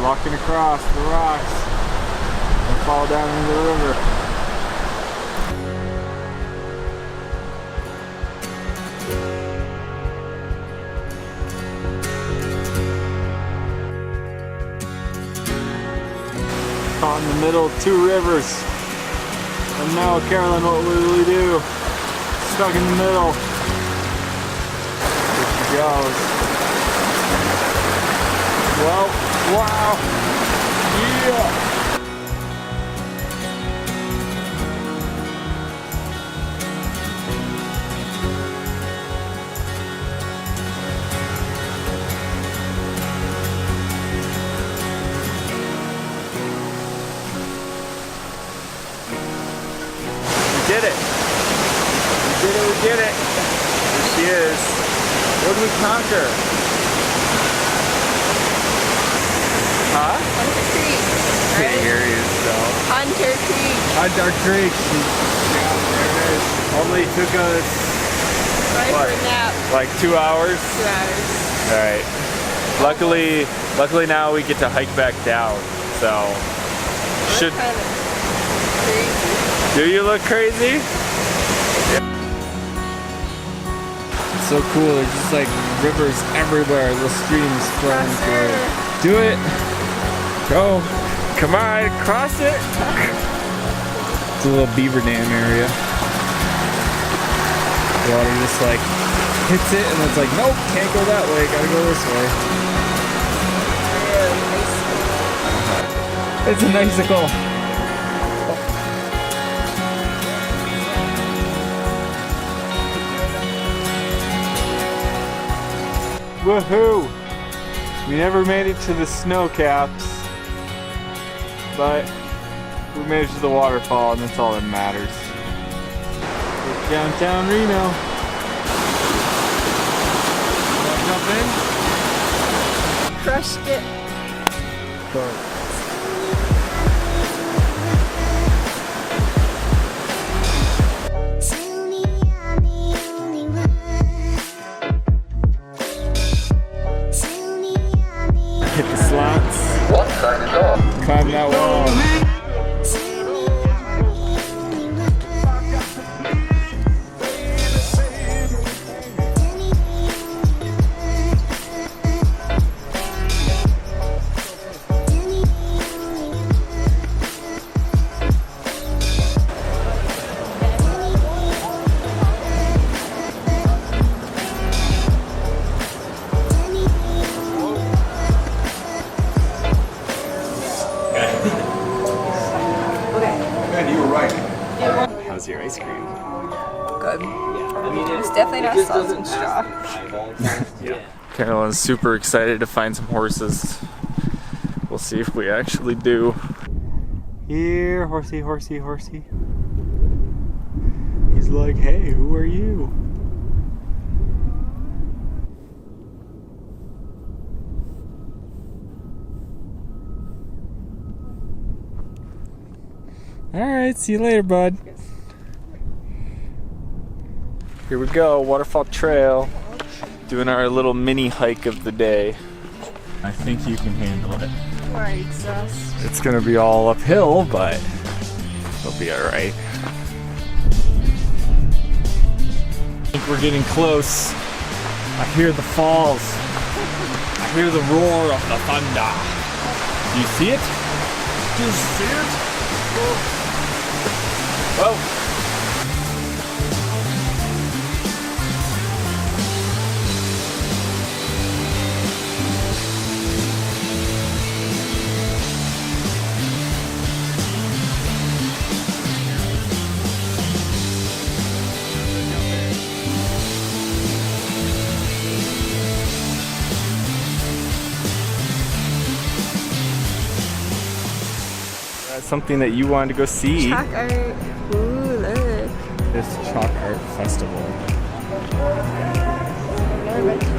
walking across the rocks and fall down into the river. Caught in the middle of two rivers. And now, Carolyn, what will we do? Stuck in the middle. Here she goes. Well, wow. Yeah. We did it. We did it. Here she is. What did we conquer? Huh? Hunter Creek. Right? Here he is, so. Hunter Creek. Hunter Creek. Yeah, there it is. Only took us Right for a nap. like 2 hours. 2 hours. Alright. Luckily now we get to hike back down. So should Kind of crazy. do you look crazy? It's so cool, there's just like rivers everywhere, the streams flowing through. Do it! Go! Come on, cross it! It's a little beaver dam area. The water just like hits it and it's like, nope, can't go that way, gotta go this way. It's a icicle. Woohoo! We never made it to the snow caps, but we made it to the waterfall, and that's all that matters. We're downtown Reno. Want to jump in? Crushed it. Go. Hit the slots. One side is off. Climb that wall. How's your ice cream? Good. It's definitely not salt and straw. Yeah. Carolyn's super excited to find some horses. We'll see if we actually do. Here, horsey, horsey, horsey. He's like, hey, who are you? Alright, see you later, bud. Here we go, Waterfall Trail. Doing our little mini hike of the day. I think you can handle it. We're exhausted. It's gonna be all uphill, but it'll be alright. I think we're getting close. I hear the falls. I hear the roar of the thunder. Do you see it? Do you see it? Whoa. Something that you wanted to go see. Chalk art. Ooh, look. This chalk art festival. I've never been to